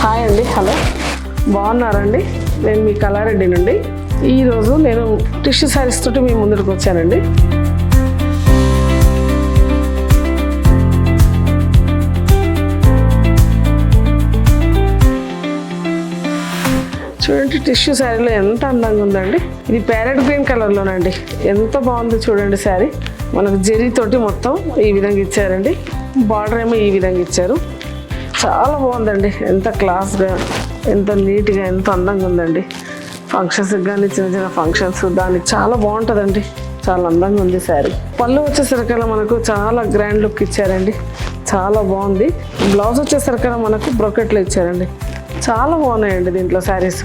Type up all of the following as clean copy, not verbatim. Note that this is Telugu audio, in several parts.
హాయ్ అండి, హలో, బాగున్నారండి? నేను మీ కళారెడ్డి నుండి. ఈరోజు నేను టిష్యూ శారీస్ తోటి మీ ముందుకు వచ్చానండి. చూడండి, టిష్యూ శారీలో ఎంత అందంగా ఉందండి. ఇది ప్యారెట్ గ్రీన్ కలర్లోనండి. ఎంత బాగుంది చూడండి శారీ. మనకు జరీతోటి మొత్తం ఈ విధంగా ఇచ్చారండి. బార్డర్ ఏమో ఈ విధంగా ఇచ్చారు. చాలా బాగుందండి. ఎంత క్లాస్గా, ఎంత నీట్గా, ఎంత అందంగా ఉందండి. ఫంక్షన్స్కి కానీ చిన్న చిన్న ఫంక్షన్స్ దానికి చాలా బాగుంటుందండి. చాలా అందంగా ఉంది శారీ. పళ్ళు వచ్చేసరికల్లా మనకు చాలా గ్రాండ్ లుక్ ఇచ్చారండి. చాలా బాగుంది. బ్లౌజ్ వచ్చేసరికల్లా మనకు బ్రోకెట్లో ఇచ్చారండి. చాలా బాగున్నాయండి. దీంట్లో శారీస్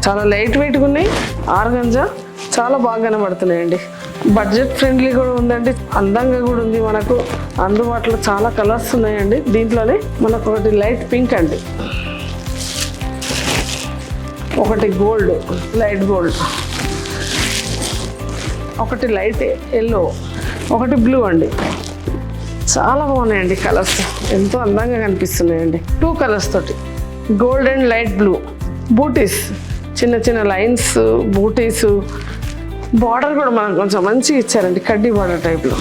చాలా లైట్ వెయిట్గా ఉన్నాయి. ఆర్గంజా చాలా బాగా కనబడుతున్నాయండి. బడ్జెట్ ఫ్రెండ్లీ కూడా ఉందండి. అందంగా కూడా ఉంది. మనకు అందుబాటులో చాలా కలర్స్ ఉన్నాయండి. దీంట్లోనే మనకు ఒకటి లైట్ పింక్ అండి, ఒకటి గోల్డ్, లైట్ గోల్డ్, ఒకటి లైట్ ఎల్లో, ఒకటి బ్లూ అండి. చాలా బాగున్నాయండి కలర్స్. ఎంతో అందంగా కనిపిస్తున్నాయండి. 2 కలర్స్ తోటి గోల్డ్ అండ్ లైట్ బ్లూ. బూటీస్, చిన్న చిన్న లైన్స్, బూటీస్, బార్డర్ కూడా మనకు కొంచెం మంచిగా ఇచ్చారండి. కడ్డీ బార్డర్ టైప్లో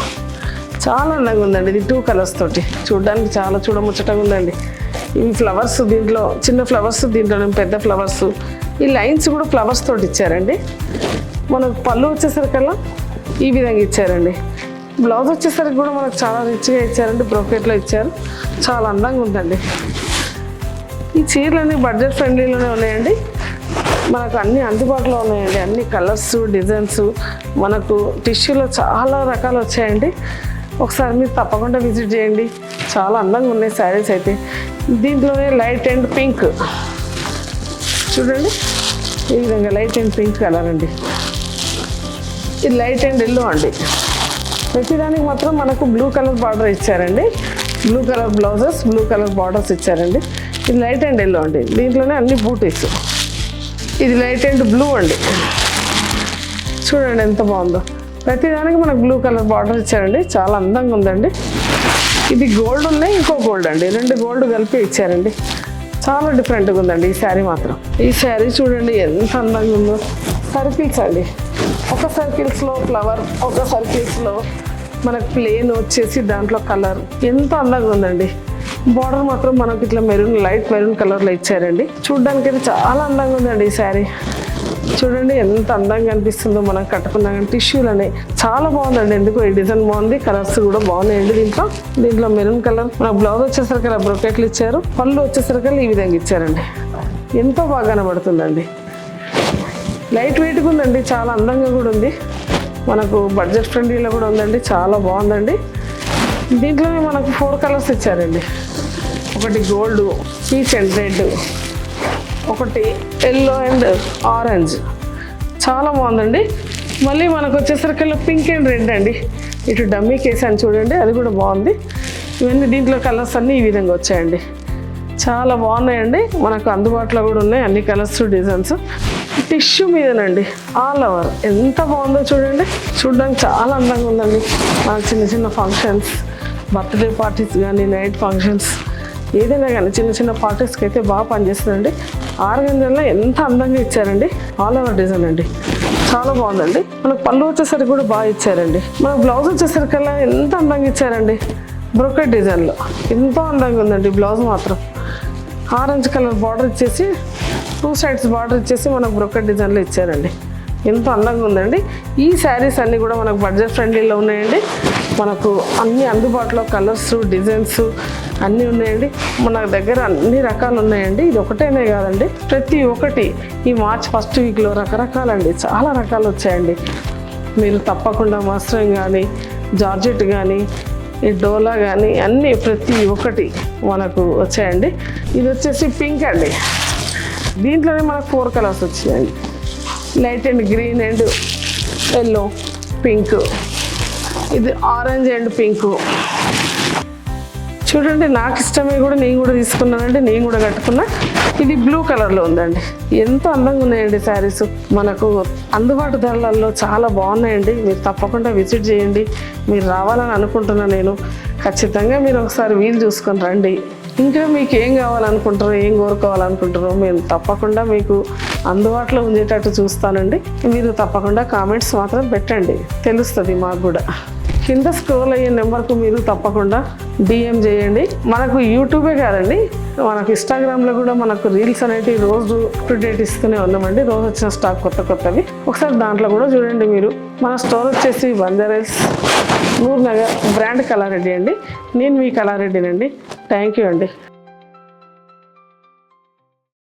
చాలా అందంగా ఉందండి. ఇది 2 కలర్స్ తోటి చూడడానికి చాలా చూడముచ్చటగా ఉందండి. ఇవి ఫ్లవర్స్, దీంట్లో చిన్న ఫ్లవర్స్, దీంట్లో పెద్ద ఫ్లవర్స్. ఈ లైన్స్ కూడా ఫ్లవర్స్ తోటి ఇచ్చారండి. మనకు పళ్ళు వచ్చేసరికల్లా ఈ విధంగా ఇచ్చారండి. బ్లౌజ్ వచ్చేసరికి కూడా మనకు చాలా రిచ్గా ఇచ్చారండి. బ్రోకెట్లో ఇచ్చారు. చాలా అందంగా ఉందండి. ఈ చీరలన్నీ బడ్జెట్ ఫ్రెండ్లీలోనే ఉన్నాయండి. మనకు అన్ని అందుబాటులో ఉన్నాయండి. అన్ని కలర్స్, డిజైన్స్. మనకు టిష్యూలో చాలా రకాలు వచ్చాయండి. ఒకసారి మీరు తప్పకుండా విజిట్ చేయండి. చాలా అందంగా ఉన్నాయి శారీస్ అయితే. దీంట్లోనే లైట్ అండ్ పింక్ చూడండి. ఈ విధంగా లైట్ అండ్ పింక్ కలర్ అండి. ఇది లైట్ అండ్ ఎల్లో అండి. ప్రతిదానికి మాత్రం మనకు బ్లూ కలర్ బార్డర్ ఇచ్చారండి. Blue colour blouses, blue colour borders ఇచ్చారండి. ఇది లైట్ అండ్ ఎల్లో అండి. దీంట్లోనే అన్ని బూటీస్. ఇది లైట్ అండ్ బ్లూ అండి. చూడండి ఎంత బాగుందో. ప్రతిదానికి మనకు బ్లూ కలర్ బార్డర్ ఇచ్చారండి. చాలా అందంగా ఉందండి. ఇది గోల్డ్ ఉన్నాయి, ఇంకో గోల్డ్ అండి. 2 గోల్డ్ కలిపి ఇచ్చారండి. చాలా డిఫరెంట్గా ఉందండి ఈ శారీ మాత్రం. ఈ శారీ చూడండి ఎంత అందంగా ఉందో. సర్కిల్స్ అండి. ఒక సర్కిల్స్లో ఫ్లవర్, ఒక సర్కిల్స్లో మనకు ప్లేన్ వచ్చేసి దాంట్లో కలర్. ఎంత అందంగా ఉందండి. బార్డర్ మాత్రం మనకి ఇట్లా మెరూన్, లైట్ మెరూన్ కలర్లో ఇచ్చారండి. చూడడానికి అయితే చాలా అందంగా ఉందండి ఈ శారీ. చూడండి ఎంత అందంగా అనిపిస్తుందో మనం కట్టుకున్నా కానీ. టిష్యూలని చాలా బాగుందండి. ఎందుకో ఈ డిజైన్ బాగుంది. కలర్స్ కూడా బాగున్నాయండి. దీంట్లో మెరూన్ కలర్. మన బ్లౌజ్ వచ్చేసరికి అలా బ్రోకెట్లు ఇచ్చారు. పళ్ళు వచ్చేసరికి ఈ విధంగా ఇచ్చారండి. ఎంతో బాగా కనబడుతుందండి. లైట్ వెయిట్గా ఉందండి. చాలా అందంగా కూడా ఉంది. మనకు బడ్జెట్ ఫ్రెండ్లీలో కూడా ఉందండి. చాలా బాగుందండి. దీంట్లోనే మనకు 4 కలర్స్ ఇచ్చారండి. ఒకటి గోల్డ్, పీచ్ అండ్ రెడ్, ఒకటి ఎల్లో అండ్ ఆరెంజ్. చాలా బాగుందండి. మళ్ళీ మనకు వచ్చేసరికి పింక్ అండ్ రెడ్ అండి. ఇటు డమ్మీ కేస్ అని చూడండి, అది కూడా బాగుంది. ఇవన్నీ దీంట్లో కలర్స్ అన్నీ ఈ విధంగా వచ్చాయండి. చాలా బాగున్నాయండి. మనకు అందుబాటులో కూడా ఉన్నాయి అన్ని కలర్స్, డిజైన్స్. టిష్యూ మీదనండి ఆల్ ఓవర్. ఎంత బాగుందో చూడండి. చూడడానికి చాలా అందంగా ఉందండి. మనకు చిన్న చిన్న ఫంక్షన్స్, బర్త్డే పార్టీస్ కానీ, నైట్ ఫంక్షన్స్, ఏదైనా కానీ చిన్న చిన్న పార్టీస్కి అయితే బాగా పనిచేస్తుందండి. ఆర్గంజాలో ఎంత అందంగా ఇచ్చారండి. ఆల్ ఓవర్ డిజైన్ అండి. చాలా బాగుందండి. మనకు పళ్ళు వచ్చేసరికి కూడా బాగా ఇచ్చారండి. మనకు బ్లౌజ్ వచ్చేసరికల్లా ఎంత అందంగా ఇచ్చారండి. బ్రోకెట్ డిజైన్లో ఎంతో అందంగా ఉందండి. బ్లౌజ్ మాత్రం ఆరెంజ్ కలర్ బార్డర్ ఇచ్చేసి, 2 సైడ్స్ బార్డర్ ఇచ్చేసి మనకు బ్రోకెట్ డిజైన్లో ఇచ్చారండి. ఎంతో అందంగా ఉందండి. ఈ శారీస్ అన్నీ కూడా మనకు బడ్జెట్ ఫ్రెండ్లీలో ఉన్నాయండి. మనకు అన్ని అందుబాటులో కలర్స్, డిజైన్స్ అన్నీ ఉన్నాయండి. మన దగ్గర అన్ని రకాలు ఉన్నాయండి. ఇది ఒకటేనే కాదండి, ప్రతి ఒక్కటి ఈ మార్చ్ 1st వీక్లో రకరకాలండి. చాలా రకాలు వచ్చాయండి. మీరు తప్పకుండా మస్లిన్ కానీ, జార్జెట్ కానీ, ఈ డోలా కానీ అన్నీ ప్రతి ఒక్కటి మనకు వచ్చాయండి. ఇది వచ్చేసి పింక్ అండి. దీంట్లోనే మనకు 4 కలర్స్ వచ్చాయండి. Light and green and yellow, pink, ఇది ఆరెంజ్ అండ్ పింక్. చూడండి, నాకు ఇష్టమే కూడా నేను కూడా తీసుకున్నానండి. నేను కూడా కట్టుకున్నా. ఇది బ్లూ కలర్లో ఉందండి. ఎంతో అందంగా ఉన్నాయండి శారీస్. మనకు అందుబాటు ధరలలో చాలా బాగున్నాయండి. మీరు తప్పకుండా విజిట్ చేయండి. మీరు రావాలని అనుకుంటున్నా నేను. ఖచ్చితంగా మీరు ఒకసారి వీలు చూసుకొని రండి. ఇంకా మీకు ఏం కావాలనుకుంటారో, ఏం కోరుకోవాలనుకుంటారో మేము తప్పకుండా మీకు అందుబాటులో ఉండేటట్టు చూస్తానండి. మీరు తప్పకుండా కామెంట్స్ మాత్రం పెట్టండి, తెలుస్తుంది మాకు కూడా. కింద స్క్రోల్ అయ్యే నెంబర్కు మీరు తప్పకుండా డిఎం చేయండి. మనకు యూట్యూబే కాదండి, మనకు ఇన్స్టాగ్రామ్లో కూడా మనకు రీల్స్ అనేవి రోజు అప్ టు డేట్ ఇస్తూనే ఉన్నామండి. రోజు వచ్చిన స్టాక్ కొత్తవి. ఒకసారి దాంట్లో కూడా చూడండి మీరు. మన స్టోర్ వచ్చేసి బంజారాహిల్స్, నూర్ నగర్, బ్రాండ్ కళారెడ్డి అండి. నేను మీ కళారెడ్డినండి. థ్యాంక్ యూ అండి.